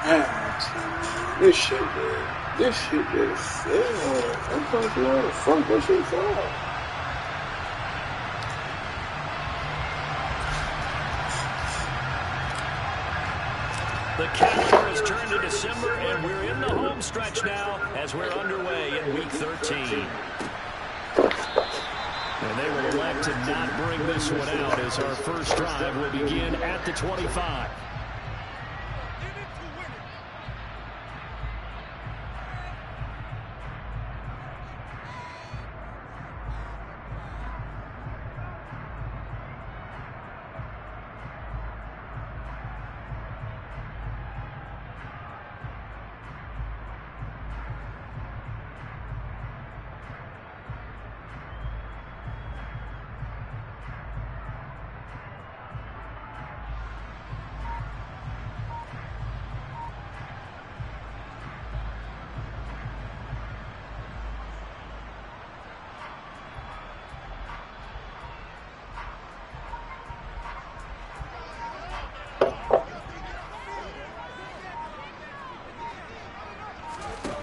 This shit is sad. I'm trying to figure out the fuck this shit for. The calendar has turned to December, and we're in the home stretch now as we're underway in Week 13. And they will elect to not bring this one out as our first drive will begin at the 25.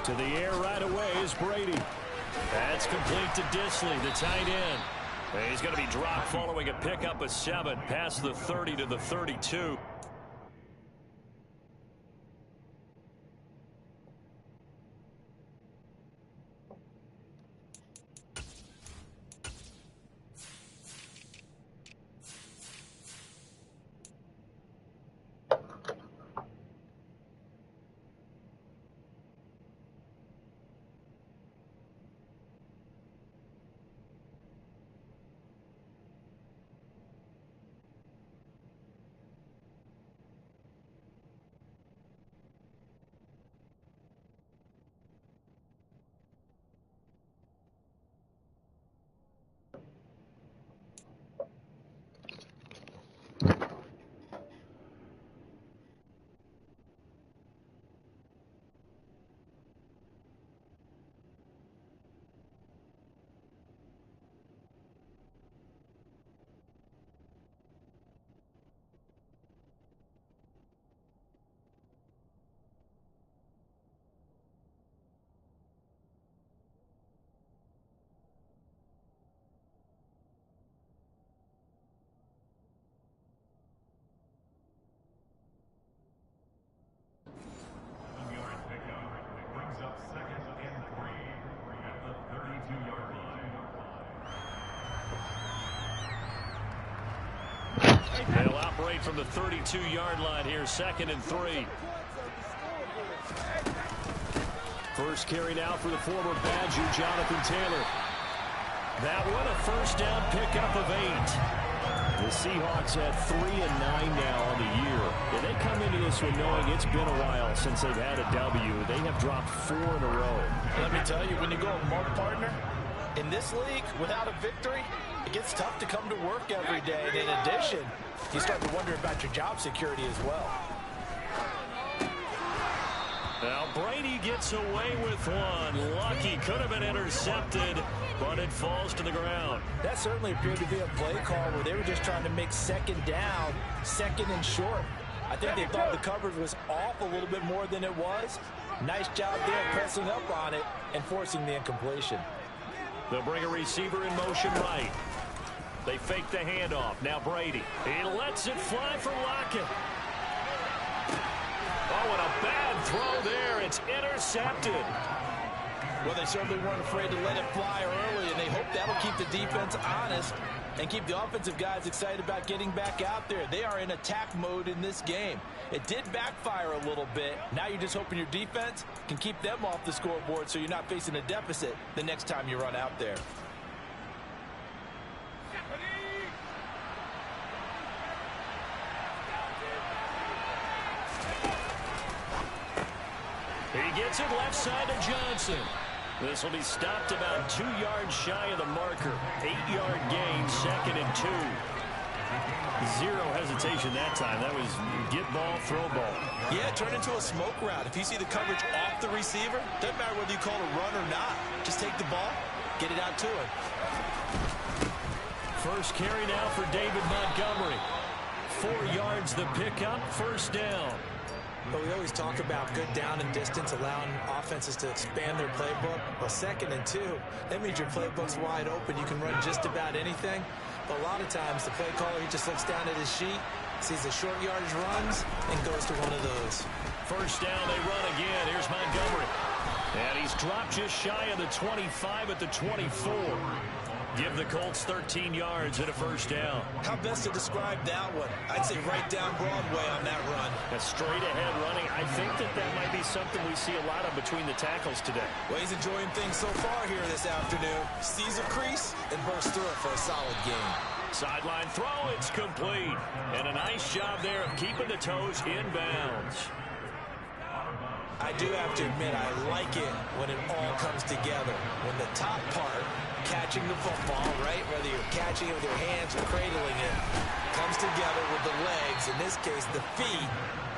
To the air right away is Brady. That's complete to Disley, the tight end. And he's going to be dropped following a pickup of 7 past the 30 to the 32. They'll operate from the 32-yard line here, 2nd and 3. First carry now for the former Badger, Jonathan Taylor. That one a first down pickup of 8. The Seahawks at 3-9 now on the year. And they come into this one knowing it's been a while since they've had a W. They have dropped 4 in a row. Let me tell you, when you go a Mark partner, in this league, without a victory, it gets tough to come to work every day. And in addition, you start to wonder about your job security as well. Now Brady gets away with one. Lucky, could have been intercepted, but it falls to the ground. That certainly appeared to be a play call where they were just trying to make 2nd down, 2nd and short. I think they thought the coverage was off a little bit more than it was. Nice job there pressing up on it and forcing the incompletion. They'll bring a receiver in motion right. They fake the handoff. Now Brady. He lets it fly for Lockett. Oh, and a bad throw there. It's intercepted. Well, they certainly weren't afraid to let it fly early, and they hope that'll keep the defense honest and keep the offensive guys excited about getting back out there. They are in attack mode in this game. It did backfire a little bit. Now you're just hoping your defense can keep them off the scoreboard so you're not facing a deficit the next time you run out there. He gets it left side to Johnson. This will be stopped about 2 yards shy of the marker. 8-yard gain, 2nd and 2. Zero hesitation that time. That was get ball, throw ball. Yeah, turn into a smoke route. If you see the coverage off the receiver, doesn't matter whether you call it a run or not. Just take the ball, get it out to him. First carry now for David Montgomery. 4 yards the pickup, first down. But we always talk about good down and distance, allowing offenses to expand their playbook. Well, 2nd and 2, that means your playbook's wide open. You can run just about anything. But a lot of times, the play caller, he just looks down at his sheet, sees the short yardage runs, and goes to one of those. First down, they run again. Here's Montgomery. And he's dropped just shy of the 25 at the 24. Give the Colts 13 yards and a first down. How best to describe that one? I'd say right down Broadway on that run. A straight-ahead running. I think that might be something we see a lot of between the tackles today. Well, he's enjoying things so far here this afternoon. Sees a crease and bursts through it for a solid gain. Sideline throw, it's complete. And a nice job there of keeping the toes in bounds. I do have to admit, I like it when it all comes together. When the top part, catching the football, right, whether you're catching it with your hands or cradling it, comes together with the legs, in this case the feet,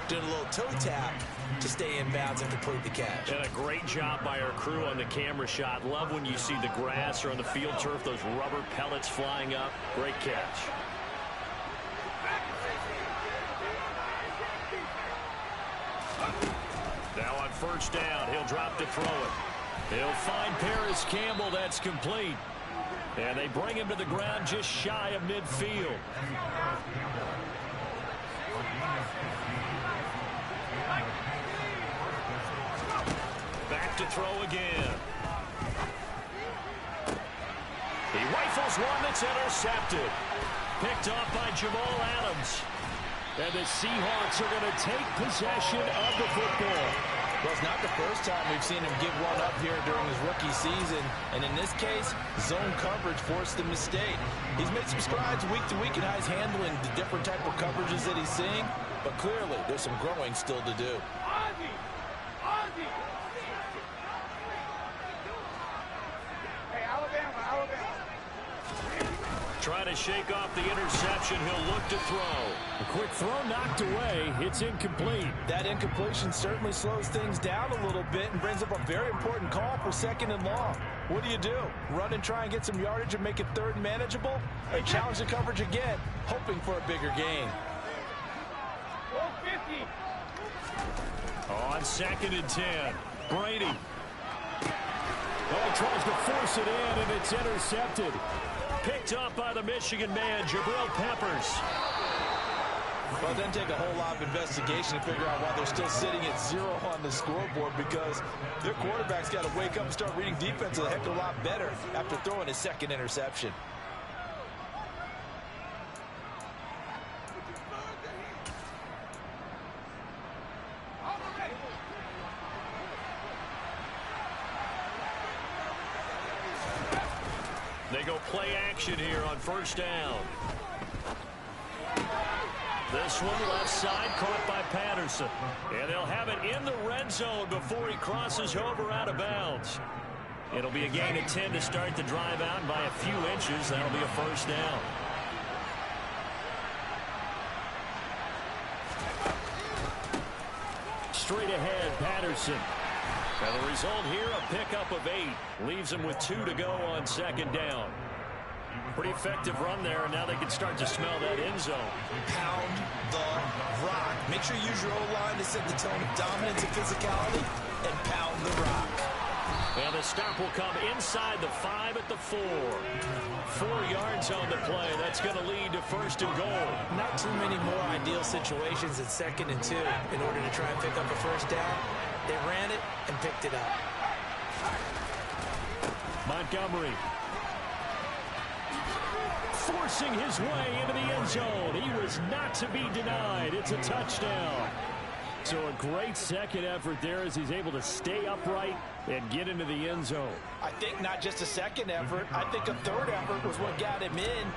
doing a little toe tap to stay in bounds and complete the catch. And a great job by our crew on the camera shot. Love when you see the grass or on the field turf, those rubber pellets flying up. Great catch. Now on first down, he'll drop to throw it. He'll find Paris Campbell. That's complete. And they bring him to the ground just shy of midfield. Back to throw again. He rifles one that's intercepted. Picked off by Jamal Adams. And the Seahawks are going to take possession of the football. Well, it's not the first time we've seen him give one up here during his rookie season. And in this case, zone coverage forced the mistake. He's made some strides week to week in how he's handling the different type of coverages that he's seeing. But clearly, there's some growing still to do. Trying to shake off the interception. He'll look to throw. A quick throw knocked away. It's incomplete. That incompletion certainly slows things down a little bit and brings up a very important call for 2nd and long. What do? Run and try and get some yardage and make it 3rd and manageable? Or challenge the coverage again, hoping for a bigger gain? On 2nd and 10. Brady. Oh, tries to force it in, and it's intercepted. Picked up by the Michigan man, Jabril Peppers. Well, it doesn't take a whole lot of investigation to figure out why they're still sitting at 0 on the scoreboard, because their quarterback's got to wake up and start reading defense a heck of a lot better after throwing his 2nd interception. They go play action here on first down. This one left side caught by Patterson. And they'll have it in the red zone before he crosses over out of bounds. It'll be a gain of 10 to start the drive out, and by a few inches, that'll be a first down. Straight ahead, Patterson. And the result here, a pickup of 8. Leaves them with 2 to go on 2nd down. Pretty effective run there, and now they can start to smell that end zone. Pound the rock. Make sure you use your O-line to set the tone of dominance and physicality, and pound the rock. And the stop will come inside the 5 at the 4. 4 yards on the play. That's going to lead to 1st and goal. Not too many more ideal situations at 2nd and 2 in order to try and pick up a first down. They ran it and picked it up. Montgomery. Forcing his way into the end zone. He was not to be denied. It's a touchdown. So a great second effort there as he's able to stay upright and get into the end zone. I think not just a second effort. I think a 3rd effort was what got him in.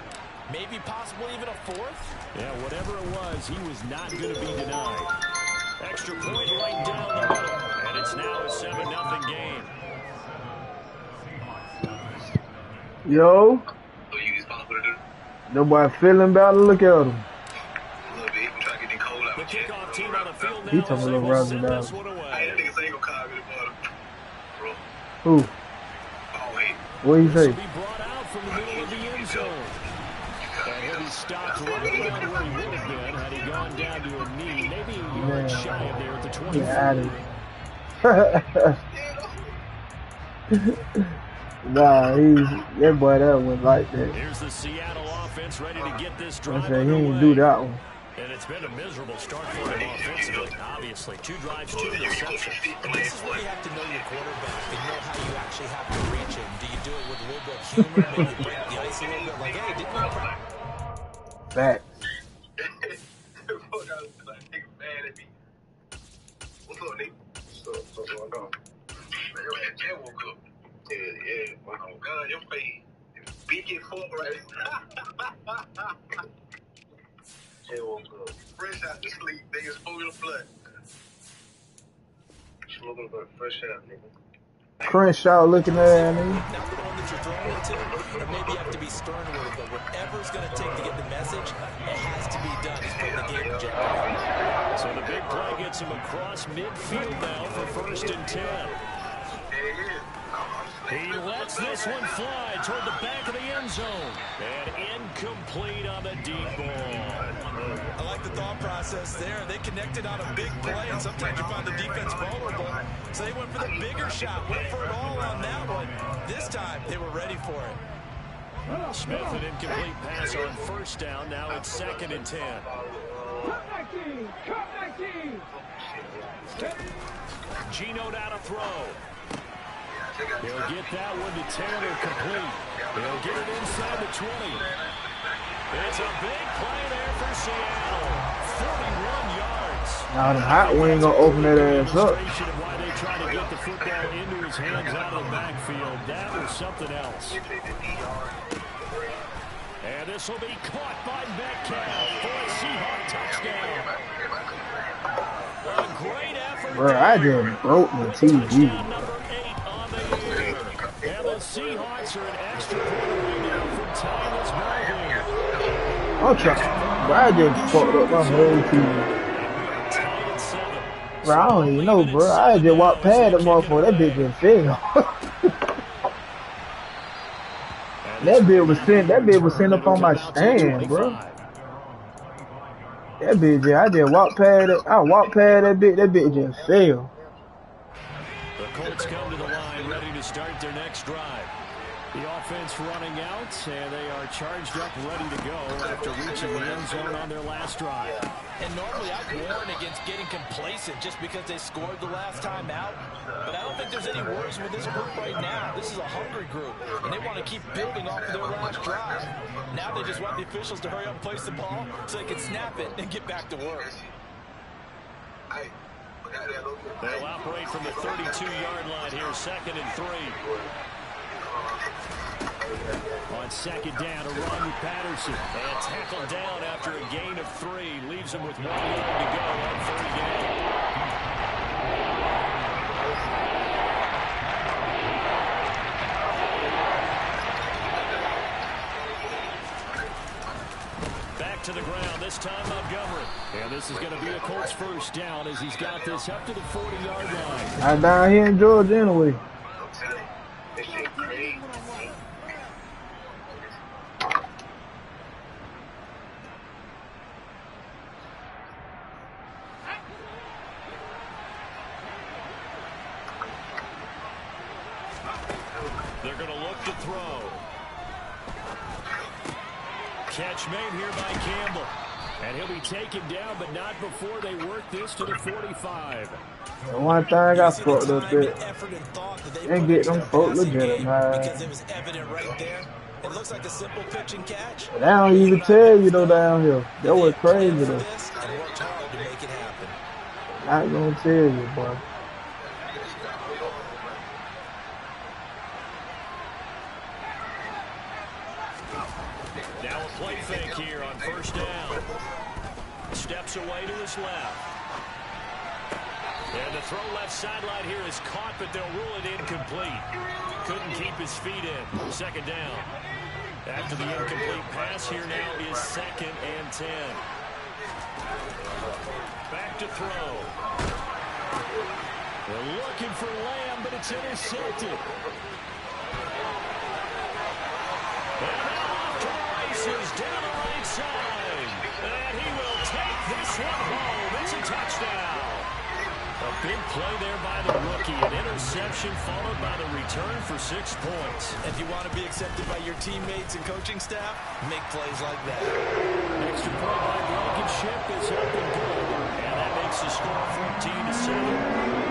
Maybe possibly even a 4th. Yeah, whatever it was, he was not going to be denied. Extra point right down the middle. And it's now a 7-0 game. Yo. Nobody feeling about it. Look at him. The kickoff team on the field now. He told me to run it down. Who? What do you say? Be brought out from the middle of the end zone. And he'll be stopped right been where he would have been had he gone down to a knee. Maybe a yard shy of there at the 24. Nah, that boy that went like that. Here's the Seattle offense ready to get this drive He underway. didn't do that one. And it's been a miserable start for him offensively, obviously. 2 drives, 2 interceptions. And this is where you have to know your quarterback and know how you actually have to reach him. Do you do it with a little bit of humor, maybe break the ice a little bit, like, hey, didn't you practice? Facts. What's up, Nick? What's going on? Man, your ass just woke up. Yeah. Oh, God, your face is big as fuck right now. Just woke up. Fresh out the sleep, nigga. Smoking the blood. Smoking the blood. Fresh out, nigga. Crenshaw looking at that nigga. Not the one that you're throwing it to, or maybe you have to be stern with it, but whatever it's going to take to get the message, it has to be done. He's putting the game in jeopardy. So the big play gets him across midfield now for 1st and 10. He lets this one fly toward the back of the end zone. And incomplete on the deep ball. I like the thought process there. They connected on a big play, and sometimes you find the defense vulnerable. So they went for the bigger shot, went for it all on that one. This time, they were ready for it. Smith, an incomplete pass on 1st down. Now it's 2nd and 10. Gino down to throw. He'll get that one to Taylor complete. He'll get it inside the 20. It's a big play there for Seattle. 41 yards. Now the hot wing gonna open that ass up. Why they try to get the football into his hands out of the backfield. That was something else. And this will be caught by Metcalf for a Seahawks touchdown. A great effort. Bro, I just broke my TV. And the Seahawks are an extra point away now from tying this ball game. I'm trying. Bro, I just fucked up my whole TV. Bro, I don't even know, bro. I just walked past the motherfucker. That bitch just fell. That bitch was sitting up on my stand, bro. That bitch, I just walked past it. I walked past that bitch just fell. The Colts come to the line, ready to start their next drive. The offense running out, and they are charged up, ready to go after reaching the end zone on their last drive. And normally I'd warn against getting complacent just because they scored the last time out. But I don't think there's any worries with this group right now. This is a hungry group, and they want to keep building off of their last drive. Now they just want the officials to hurry up and place the ball so they can snap it and get back to work. They'll operate from the 32-yard line here, 2nd and 3. On 2nd down, a run with Patterson. And tackled down after a gain of 3. Leaves him with 1 yard to go on 3rd down. Back to the ground, this time Montgomery. And this is going to be a Colts 1st down as he's got this up to the 40-yard line. I'm down here in Georgia anyway. They're going to look to throw. Catch made here by Campbell. And he'll be taken down, but not before they work this to the 45. The one thing I got fucked up there, and get them folk legit, man. Because it was evident right there. It looks like a simple pitch and catch. They don't even tell you though down here. That was crazy though. And worked hard to make it happen. Not gonna tell you, boy. Now a play fake here on 1st down. Steps away to his left. And the throw left sideline here is caught, but they'll rule it incomplete. Couldn't keep his feet in. 2nd down. After the incomplete pass, here now is 2nd and 10. Back to throw. They're looking for Lamb, but it's intercepted. And now off to the races down the right side. this one home. It's a touchdown. A big play there by the rookie. An interception followed by the return for 6 points. If you want to be accepted by your teammates and coaching staff, make plays like that. Extra point by Blankenship is up and good. And that makes the score 14-7.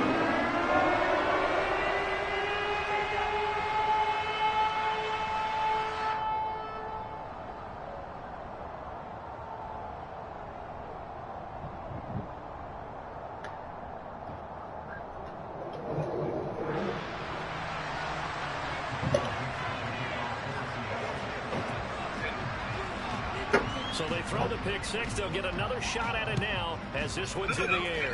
So they throw the pick six. They'll get another shot at it now as this one's in the air.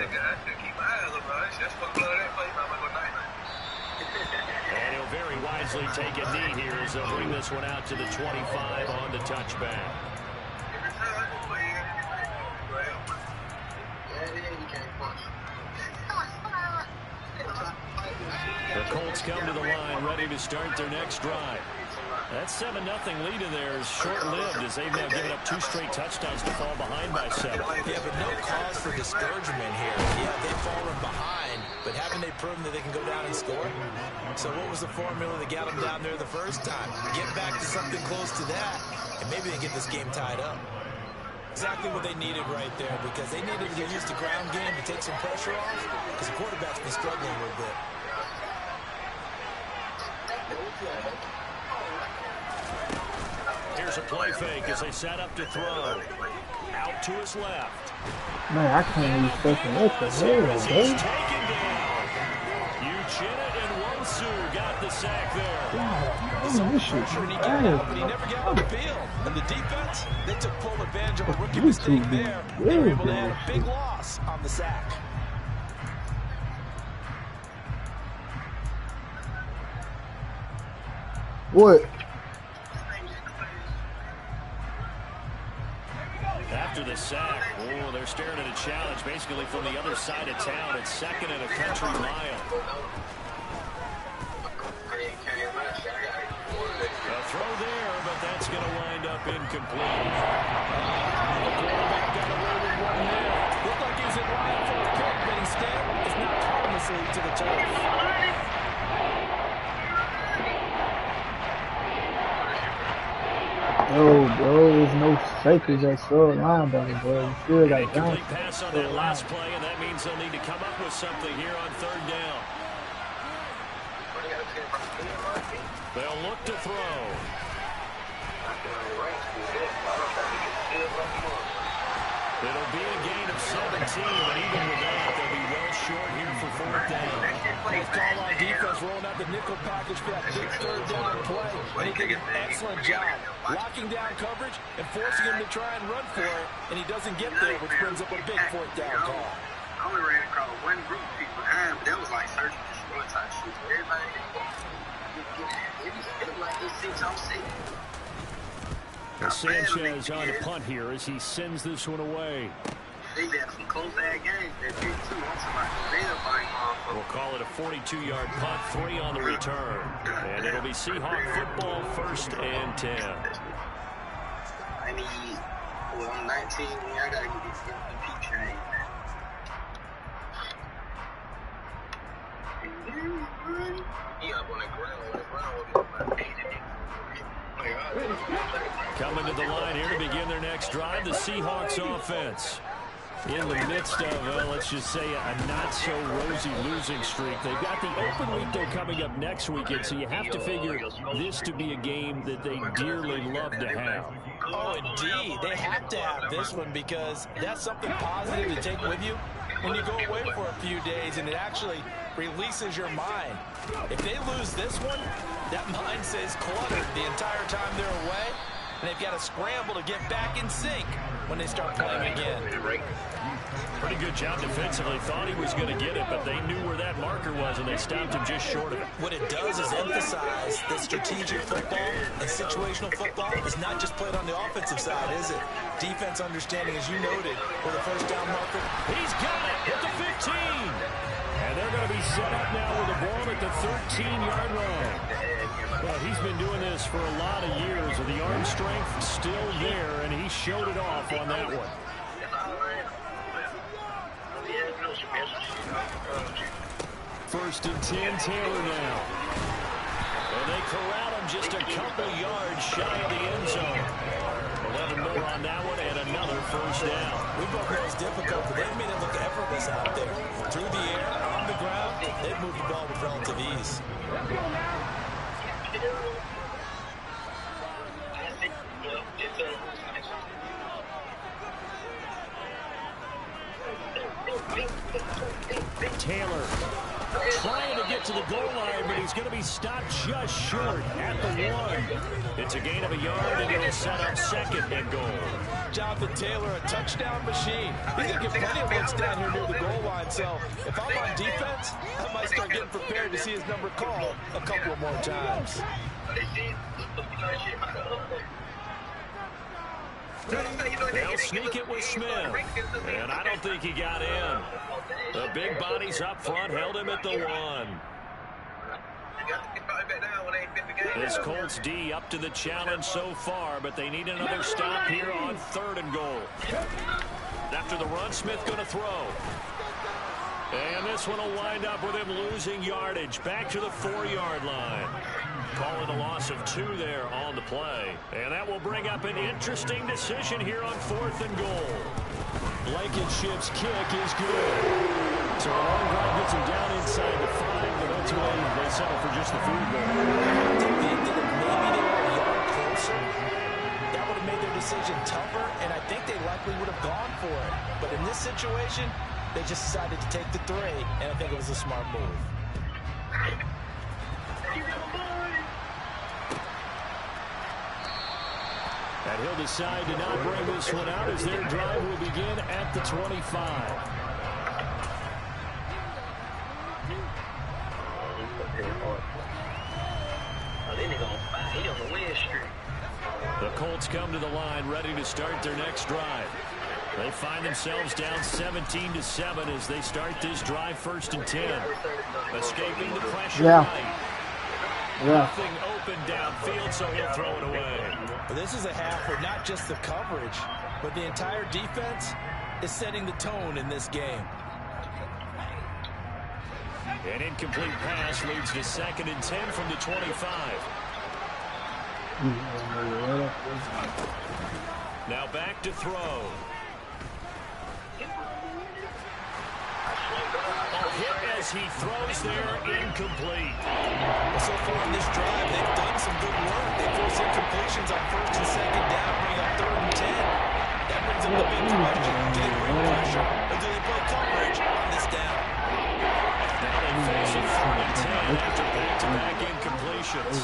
And he'll very wisely take a knee here as they'll bring this one out to the 25 on the touchback. The Colts come to the line ready to start their next drive. That 7-0 lead in there is short-lived as they've now given up 2 straight touchdowns to fall behind by 7. Yeah, but no cause for discouragement here. Yeah, they've fallen behind, but haven't they proven that they can go down and score? So what was the formula that got them down there the first time? Get back to something close to that, and maybe they get this game tied up. Exactly what they needed right there, because they needed to use the ground game to take some pressure off, because the quarterback's been struggling a little bit. Here's a play fake as they set up to throw. Out to his left. Man, I can't even expect what the hell, He's taken down. Uchenna and Wonsu got the sack there. God, He saw the this shit pressure and he is got out, bad. but he never got on the field. And the defense, they took full advantage of a rookie mistake there. They were able to add a big loss on the sack. What? After the sack, oh, they're staring at a challenge basically from the other side of town. It's 2nd and a country mile. A throw there, but that's going to wind up incomplete. The quarterback got away with one there. Looked like he was in line for a pick, but instead it's not harmlessly to the turf. Bro, there's no safety that short linebacker, bro. You still got Incomplete pass on that last play, and that means they'll need to come up with something here on 3rd down. They'll look to throw. It'll be a gain of 17, and even with that, they'll be well short here for 4th down. Let's call on defense rolling out the nickel package for that big 3rd down play. And he did an excellent job locking down coverage and forcing him to try and run for it. And he doesn't get there, which brings up a big 4th down call. I only ran across one group of people behind, but that was like search and destroy type shit. Everybody, it was like it's 6 on 6. Sanchez on a punt here as he sends this one away. They've had some close-ass games that big too. We'll call it a 42-yard punt, 3 on the return. And it'll be Seahawk football, 1st and 10. I need, well, I'm 19. I got to get this MVP train. He up on the ground. Coming to the line here to begin their next drive, the Seahawks offense. In the midst of, well, let's just say, a not-so-rosy losing streak. They've got the open week, though, coming up next weekend, so you have to figure this to be a game that they dearly love to have. Oh, indeed. They have to have this one because that's something positive to take with you when you go away for a few days, and it actually releases your mind. If they lose this one, that mind stays cluttered the entire time they're away, and they've got to scramble to get back in sync when they start playing again. Pretty good job defensively. Thought he was going to get it, but they knew where that marker was, and they stopped him just short of it. What it does is emphasize that strategic football and situational football is not just played on the offensive side, is it? Defense understanding, as you noted, with a 1st down marker. He's got it at the 15. And they're going to be set up now with the ball at the 13-yard line. Well, he's been doing this for a lot of years, with the arm strength still there, and he showed it off on that one. First and 10, Taylor now. And they corral him just a couple yards shy of the end zone. 11 more on that one and another first down. We both know it's difficult, but they've made it look effortless out there. Through the air, on the ground, they've moved the ball with relative ease. Taylor trying to get to the goal line, but he's going to be stopped just short at the 1. It's a gain of a yard, and it'll set up second and goal. Jonathan Taylor, a touchdown machine. He's going to get plenty of looks down here near the goal line, so if I'm on defense, I might start getting prepared to see his number called a couple of more times. They'll sneak it with Smith, and I don't think he got in. The big bodies up front held him at the 1. This Colts D up to the challenge so far, but they need another stop here on 3rd and goal. After the run, Smith going to throw. And this one will wind up with him losing yardage back to the 4-yard line. Calling a loss of 2 there on the play. And that will bring up an interesting decision here on 4th and goal. Blankenship's kick is good. So a long drive gets him down inside the 5, but ultimately they settle for just the field goal. I think maybe they were a yard closer. That would have made their decision tougher, and I think they likely would have gone for it. But in this situation, they just decided to take the 3, and I think it was a smart move. And he'll decide to not bring this one out as their drive will begin at the 25. The Colts come to the line ready to start their next drive. They find themselves down 17-7 as they start this drive 1st and 10. Escaping the pressure right. Nothing open downfield, so he'll throw it away. This is a half where not just the coverage, but the entire defense is setting the tone in this game. An incomplete pass leads to 2nd and 10 from the 25. Now back to throw. A hit as he throws there, incomplete. So far in this drive, they've done some good work. They force incompletions on 1st and 2nd down, bring up 3rd and 10. That brings up the big question. Do they bring pressure, or do they play coverage on this down? Now they face a 3rd and 10 after back-to-back incompletions.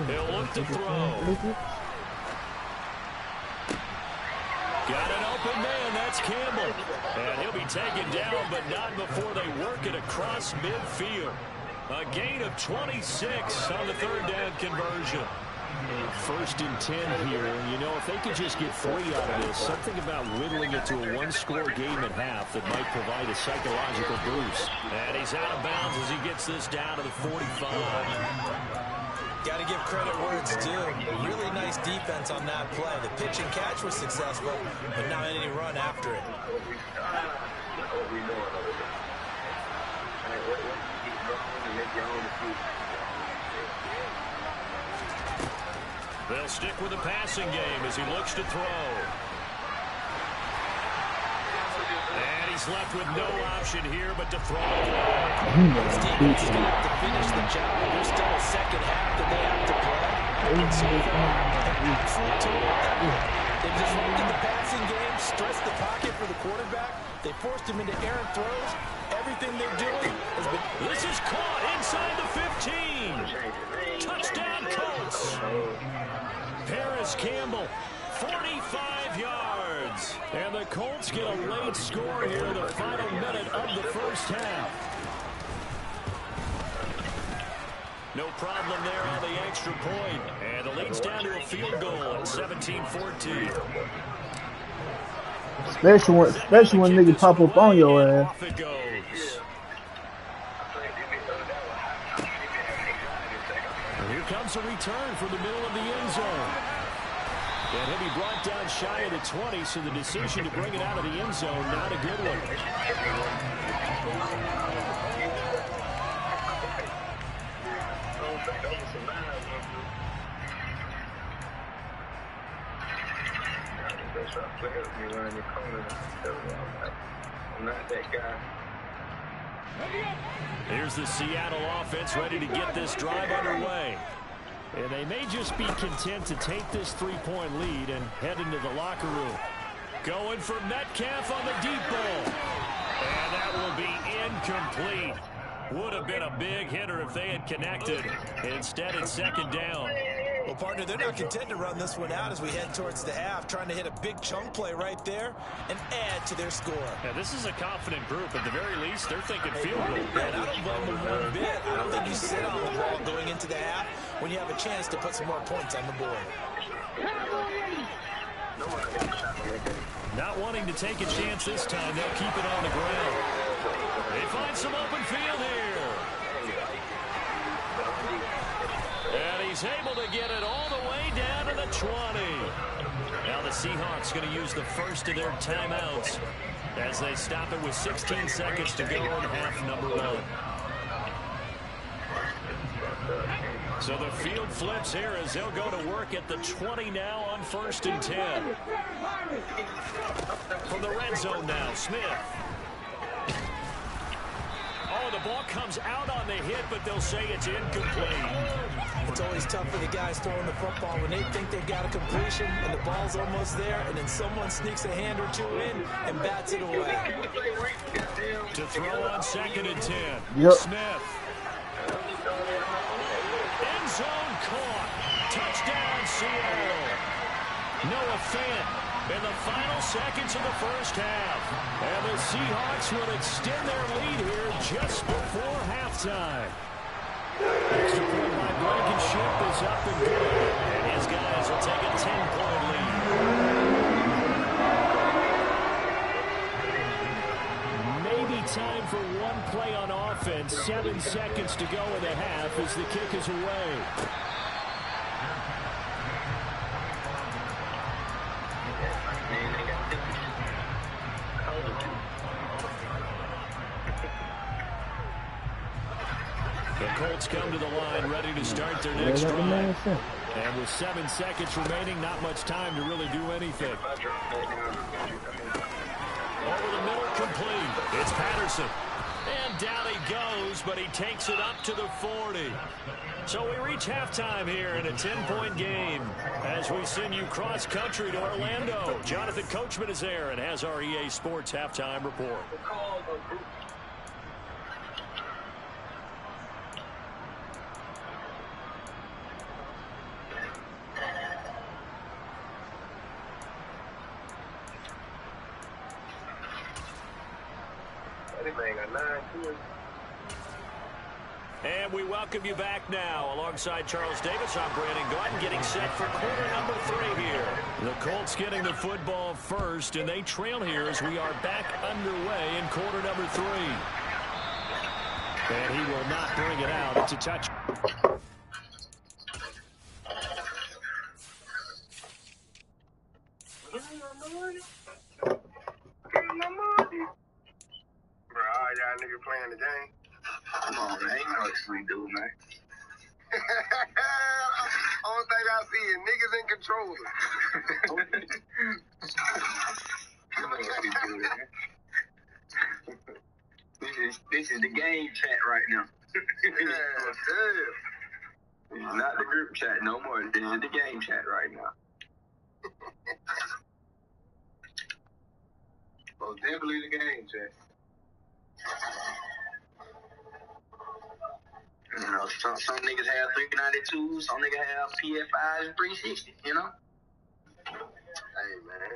He'll look to throw. Got an open man, that's Campbell. And he'll be taken down, but not before they work it across midfield. A gain of 26 on the 3rd down conversion. 1st and 10 here. You know, if they could just get 3 out of this, something about whittling it to a 1-score game at half that might provide a psychological boost. And he's out of bounds as he gets this down to the 45. Got to give credit where it's due. Really nice defense on that play. The pitch and catch was successful, but not any run after it. They'll stick with the passing game as he looks to throw. And he's left with no option here but to throw away. This defense is going to have to finish the job. There's still a second half that they have to play. And so far, an absolute total effort. They disrupted the passing game, stressed the pocket for the quarterback. They forced him into errant throws. Everything they're doing has been... This is caught inside the 15. Touchdown, Colts. Paris Campbell, 45 yards. And the Colts get a late score here in the final minute of the first half. No problem there on the extra point. And the lead's down to a field goal at 17-14. Especially when niggas pop up on your ass. Off it goes. And here comes a return from the middle of the end zone. And he'll be brought down shy of the 20, so the decision to bring it out of the end zone, not a good one. I'm not that guy. Here's the Seattle offense ready to get this drive underway. And they may just be content to take this 3-point lead and head into the locker room. Going for Metcalf on the deep ball. And that will be incomplete. Would have been a big hitter if they had connected. Instead, it's second down. Well, partner, they're not content to run this one out as we head towards the half, trying to hit a big chunk play right there and add to their score. Yeah, this is a confident group. At the very least, they're thinking field goal. And I don't blame them one bit. I don't think you sit on the ball going into the half when you have a chance to put some more points on the board. Not wanting to take a chance this time, they'll keep it on the ground. They find some open field here. And he's able to get it all the way down to the 20. Now the Seahawks going to use the first of their timeouts as they stop it with 16 seconds to go in half number 1. So the field flips here as they'll go to work at the 20 now on 1st and 10. From the red zone now, Smith. Oh, the ball comes out on the hit, but they'll say it's incomplete. It's always tough for the guys throwing the football when they think they've got a completion and the ball's almost there, and then someone sneaks a hand or two in and bats it away. To throw on 2nd and 10. Yep. Smith. End zone caught. Touchdown, Seattle. Noah Fant in the final seconds of the first half. And the Seahawks will extend their lead here just before halftime. Extra point by Blankenship is up and good. And his guys will take a 10-point lead. Maybe time for one play on offense. 7 seconds to go in the half as the kick is away. The Colts come to the line ready to start their next drive. And with 7 seconds remaining, not much time to really do anything. Over the middle, complete. It's Patterson. And down he goes, but he takes it up to the 40. So we reach halftime here in a 10-point game as we send you cross-country to Orlando. Jonathan Coachman is there and has our EA Sports halftime report. And we welcome you back now. Alongside Charles Davis, I'm Brandon Gordon, getting set for quarter number 3 here. The Colts getting the football first, and they trail here as we are back underway in quarter number 3. And he will not bring it out. It's a touch. Y'all niggas playing the game. Come on, man. Ain't no extreme dude, man. Only thing I see is niggas in control. This is the game chat right now. It's not the group chat no more. This is the game chat right now. Well, definitely the game chat. You know, some niggas have 392, some niggas have PF5 and 360, you know? Hey, man.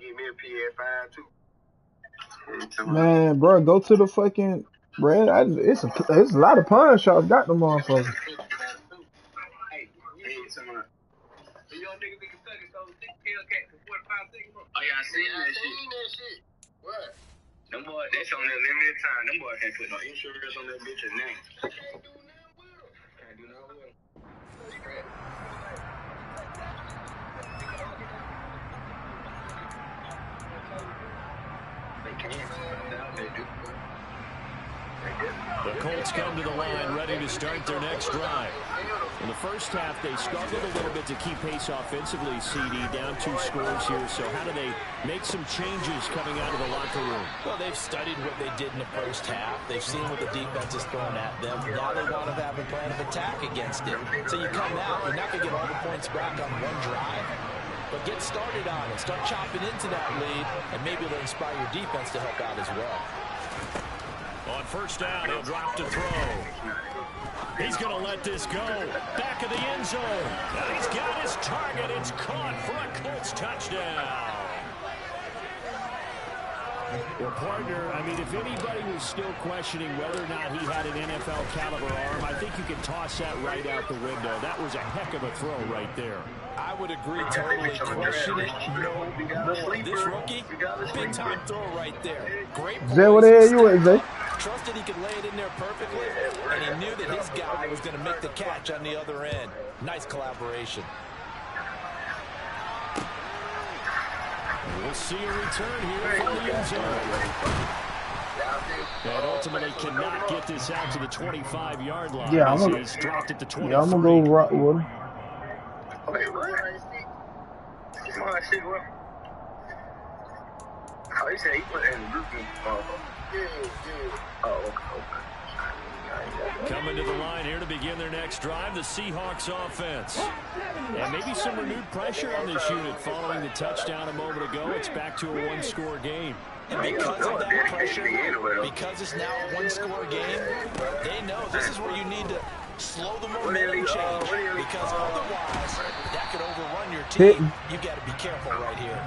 Give me a PF5, too. Man, bro, go to the fucking... Bro, it's a lot of pawn shops got them motherfuckers. Hey, someone. Y'all niggas be study, so 6 Hellcats for 45 seconds. Oh, yeah, I seen that shit. What? Them boys, that's on their limited time. Them boys can't put no insurance on that bitch's name. I can't do nothing with them. Can't do nothing with them. The Colts come to the line, ready to start their next drive. In the first half, they struggled a little bit to keep pace offensively, CD, down 2 scores here. So how do they make some changes coming out of the locker room? Well, they've studied what they did in the first half. They've seen what the defense is throwing at them. Now they want to have a plan of attack against it. So you come out, you're not going to get all the points back on one drive. But get started on it. Start chopping into that lead, and maybe it'll inspire your defense to help out as well. On first down, he'll drop to throw. He's going to let this go. Back of the end zone. And he's got his target. It's caught for a Colts touchdown. Well, partner, I mean, if anybody was still questioning whether or not he had an NFL caliber arm, I think you can toss that right out the window. That was a heck of a throw right there. I would agree totally. Question it no more. This rookie, big time throw right there. Great. Zay, what the hell you at, Zay? Trusted he could lay it in there perfectly, and he knew that his guy was going to make the catch on the other end. Nice collaboration. We'll see a return here from the end zone. And ultimately cannot get this out to the 25-yard line. Yeah, He's dropped at the 23. Yeah, I'm going to go rock with him. Okay, what? Oh, he said he put in the group. Oh, okay. Coming to the line here to begin their next drive, the Seahawks offense. And maybe some renewed pressure on this unit following the touchdown a moment ago. It's back to a one-score game. And because of that pressure, because it's now a one-score game, they know this is where you need to slow the momentum change, because otherwise that could overrun your team. You got to be careful right here.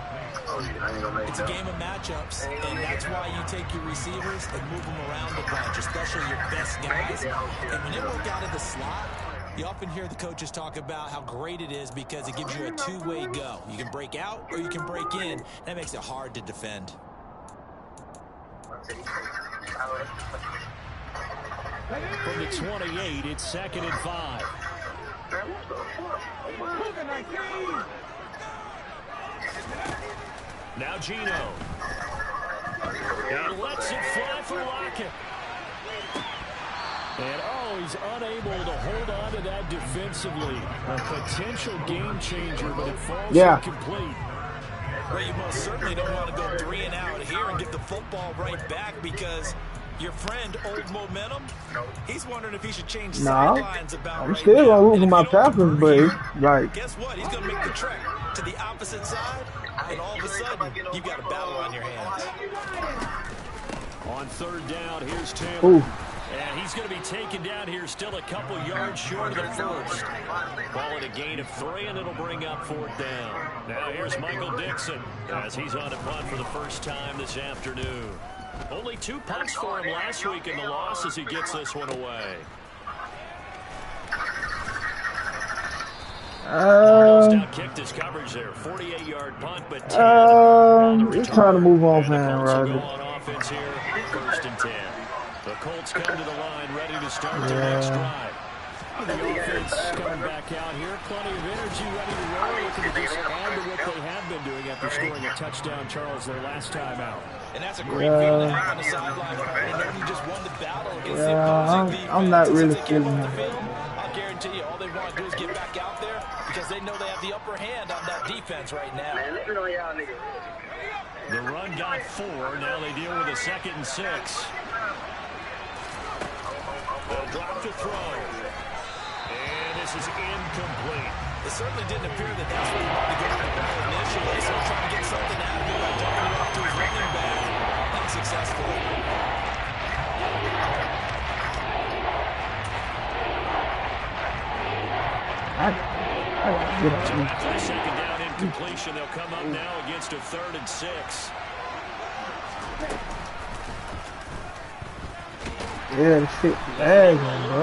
It's a game of matchups, and that's why you take your receivers and move them around a bunch, especially your best guys. And when they work out of the slot, you often hear the coaches talk about how great it is because it gives you a two-way go. You can break out or you can break in. That makes it hard to defend. From the 28, it's 2nd and 5. Now Gino. And lets it fly for Lockett. And he's unable to hold on to that defensively. A potential game changer, but it falls incomplete. Well, you most certainly don't want to go 3 and out here and get the football right back, because your friend, Old Momentum, he's wondering if he should change sidelines about I'm still going to root for my Falcons, but like, guess what? He's going to make the trek to the opposite side, and all of a sudden, you've got a battle on your hands. On 3rd down, here's Taylor. ooh. And he's going to be taken down here, still a couple yards short of the first. Ball at a gain of 3, and it'll bring up 4th down. Now here's Michael Dixon as he's on a punt for the first time this afternoon. Only 2 punts for him last week in the loss as he gets this one away. Kicked his coverage there. 48-yard punt, but He's trying to move on, man, Roger. On offense here, 1st and 10. The Colts come to the line, ready to start their next drive. The offense coming back out here, plenty of energy, ready to roll, looking to just add to what they have been doing after scoring a touchdown, Charles, their last time out. And that's a great feeling to have on the sideline. And you just won the battle against the opposing defense. I'm not really feeling that. I'll guarantee you, all they want to do is get back out there, because they know they have the upper hand on that defense right now. The run got 4. Now they deal with a 2nd and 6. They'll drop to throw. And this is incomplete. It certainly didn't appear that that's what he wanted to go with the ball initially. So trying to get something out of it by dumping it off to his running back. Unsuccessfully. After a 2nd down incompletion, they'll come up now against a 3rd and 6. Yeah, the shit lagging, bro.